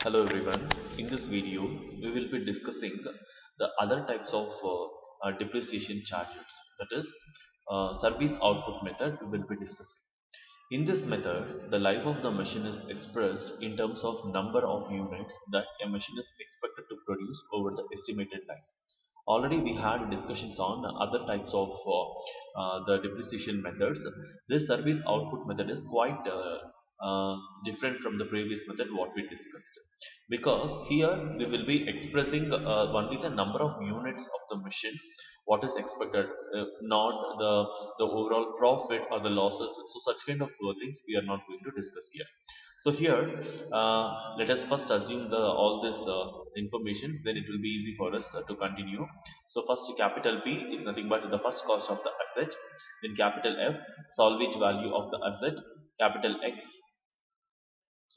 Hello everyone. In this video, we will be discussing the other types of depreciation charges. That is, service output method we will be discussing. In this method, the life of the machine is expressed in terms of number of units that a machine is expected to produce over the estimated life. Already we had discussions on other types of the depreciation methods. This service output method is quite different from the previous method what we discussed, because here we will be expressing only the number of units of the machine what is expected, not the overall profit or the losses. So such kind of things we are not going to discuss here. So here, let us first assume the all this information, then it will be easy for us to continue. So first, capital P is nothing but the first cost of the asset, then capital F, salvage value of the asset, capital X,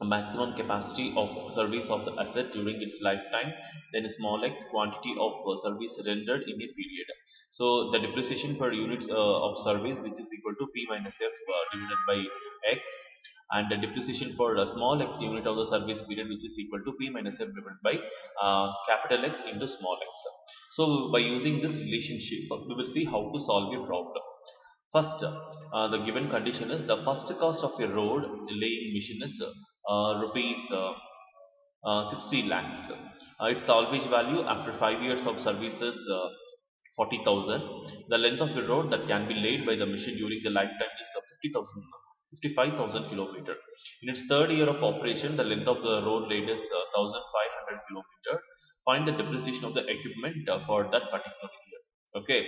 maximum capacity of service of the asset during its lifetime, then small x, quantity of service rendered in a period. So the depreciation per unit of service, which is equal to P minus F divided by X, and the depreciation for a small x unit of the service period, which is equal to P minus F divided by capital X into small x. So by using this relationship, we will see how to solve a problem. First, the given condition is the first cost of a road laying machine is rupees 60 lakhs. Its salvage value after 5 years of service is 40,000. The length of the road that can be laid by the machine during the lifetime is 50,000, 55,000 kilometer. In its third year of operation, the length of the road laid is 1,500 kilometer. Find the depreciation of the equipment for that particular year. Okay,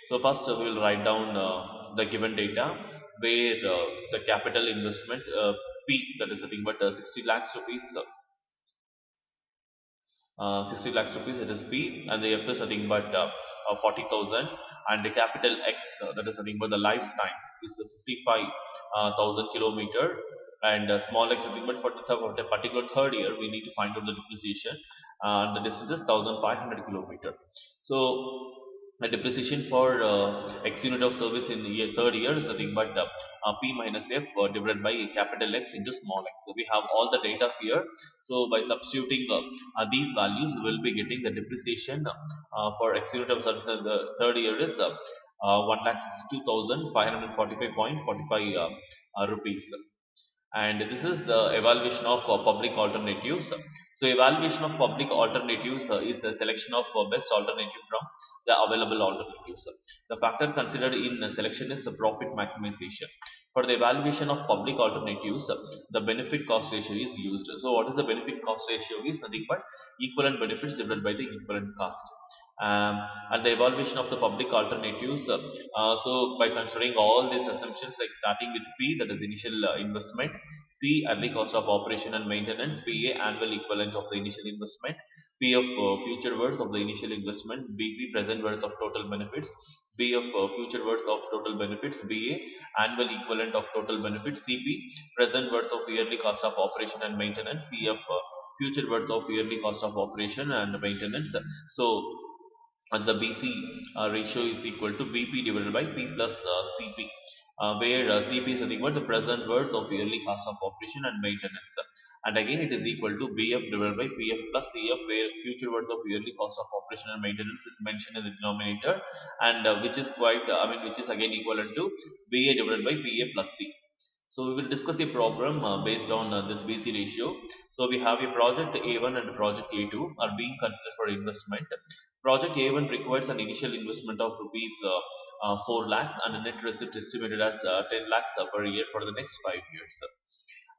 so first we will write down the given data, where the capital investment P, that is nothing but 60 lakhs rupees, 60 lakhs rupees, it is P, and the F is nothing but 40,000, and the capital X, that is nothing but the lifetime is 55,000 kilometer, and small x nothing but for the particular third year we need to find out the depreciation, and the distance is 1,500 kilometer. So a depreciation for x unit of service in the third year is nothing but P minus F divided by capital X into small x. So we have all the data here. So by substituting these values, we will be getting the depreciation for x unit of service in the third year is 1,62,545.45 rupees. And this is the evaluation of public alternatives. So evaluation of public alternatives is a selection of best alternative from the available alternatives. The factor considered in selection is the profit maximization. For the evaluation of public alternatives, the benefit cost ratio is used. So what is the benefit cost ratio? Is nothing but equivalent benefits divided by the equivalent cost. And the evaluation of the public alternatives, so by considering all these assumptions, like starting with P, that is initial investment, C, early cost of operation and maintenance, PA, annual equivalent of the initial investment, P of future worth of the initial investment, BP, present worth of total benefits, B of future worth of total benefits, BA, annual equivalent of total benefits, CP, present worth of yearly cost of operation and maintenance, CF, future worth of yearly cost of operation and maintenance. So and the BC ratio is equal to BP divided by P plus CP, where CP is nothing but the present worth of yearly cost of operation and maintenance, and again it is equal to BF divided by PF plus CF, where future worth of yearly cost of operation and maintenance is mentioned in the denominator, and which is quite which is again equivalent to BA divided by PA plus C. So we will discuss a problem based on this BC ratio. So we have a project A1 and project A2 are being considered for investment. Project A1 requires an initial investment of rupees 4 lakhs and a net receipt estimated as 10 lakhs per year for the next 5 years.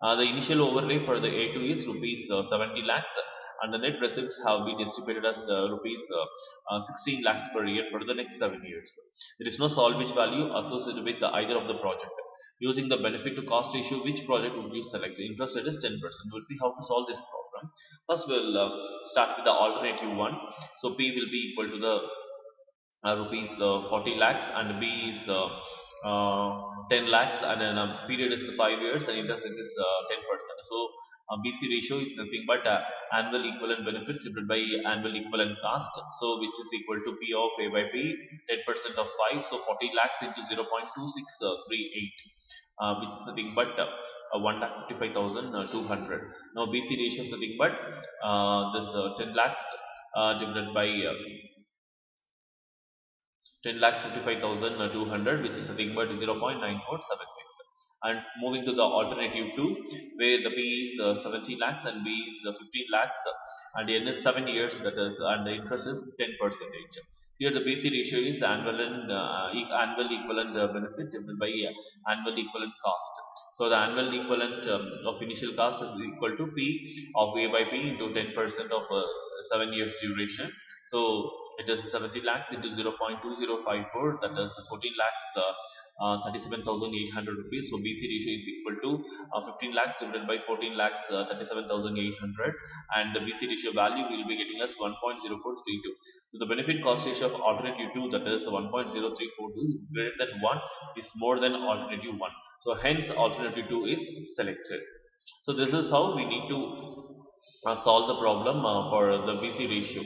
The initial overlay for the A2 is rupees 70 lakhs, and the net receipts have been distributed as rupees 16 lakhs per year for the next 7 years. There is no salvage value associated with either of the project. Using the benefit to cost ratio, which project would you select? The interest rate is 10%. We'll see how to solve this problem. First, we'll start with the alternative one. So P will be equal to the rupees 40 lakhs, and B is 10 lakhs, and then period is 5 years, and interest rate is 10%. So BC ratio is nothing but annual equivalent benefits divided by annual equivalent cost, so which is equal to P of A by P, 10% of 5, so 40 lakhs into 0.2638. which is nothing but 1,55,200. Now BC ratio is nothing but this 10 lakhs divided by 10,55,200, which is nothing but 0.9476. And moving to the alternative 2, where the P is 70 lakhs and B is 15 lakhs, and N is 7 years, that is, and the interest is 10 percentage. Here the BC ratio is annual equivalent benefit divided by annual equivalent cost. So the annual equivalent of initial cost is equal to P of A by P into 10% of 7 years duration. So it is 70 lakhs into 0.2054, that is 14 lakhs 37,800 rupees. So BC ratio is equal to 15 lakhs divided by 14 lakhs 37,800, and the BC ratio value will be getting us 1.0432. So the benefit cost ratio of alternative 2, that is 1.0342, is greater than 1, is more than alternative 1. So hence alternative 2 is selected. So this is how we need to solve the problem for the BC ratio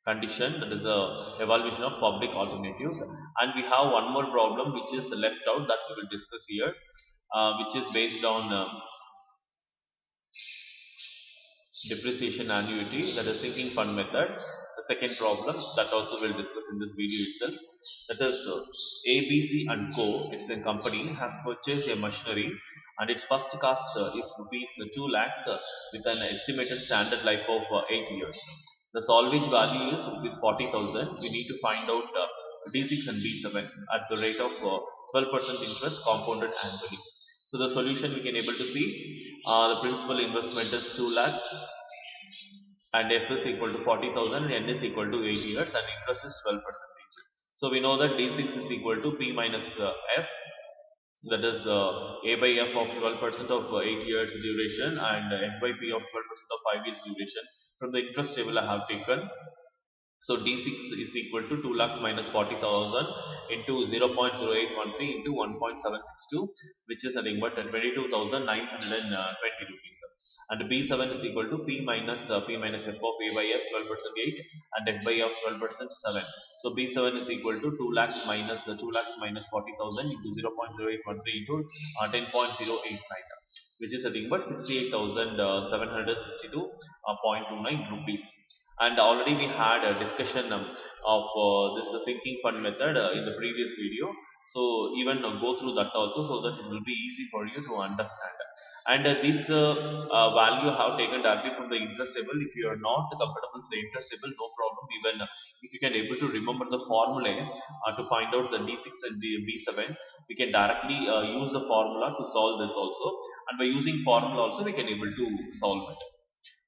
condition, that is the evaluation of public alternatives. And we have one more problem which is left out, that we will discuss here, which is based on depreciation annuity, that is sinking fund method. The second problem that also we'll discuss in this video itself, that is ABC and Co. It's a company has purchased a machinery, and its first cost is rupees 2 lakhs with an estimated standard life of 8 years. The salvage value is rupees 40,000. We need to find out D6 and B7 at the rate of 12% interest compounded annually. So the solution we can able to see, the principal investment is 2 lakhs, and F is equal to 40,000, N is equal to 8 years, and interest is 12%. So we know that D6 is equal to P minus F, that is A by F of 12% of 8 years duration, and F by P of 12% of 5 years duration. From the interest table I have taken. So D6 is equal to 2 lakhs minus 40,000 into 0.0813 into 1.762, which is nothing but 22,920 rupees. And B7 is equal to P minus F of A by F 12% 8 and F by F 12% 7. So B7 is equal to 2 lakhs minus 40,000 into 0.0813 into 10.089, which is nothing but 68,762.29 rupees. And already we had a discussion of this sinking fund method in the previous video. So even go through that also, so that it will be easy for you to understand. And this value have taken directly from the interest table. If you are not comfortable with the interest table, no problem. Even if you can able to remember the formula to find out the D6 and B7, we can directly use the formula to solve this also. And by using formula also, we can able to solve it.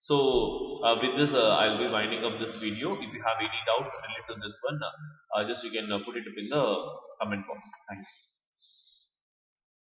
So with this, I'll be winding up this video. If you have any doubt related to this one, just you can put it up in the comment box. Thank you.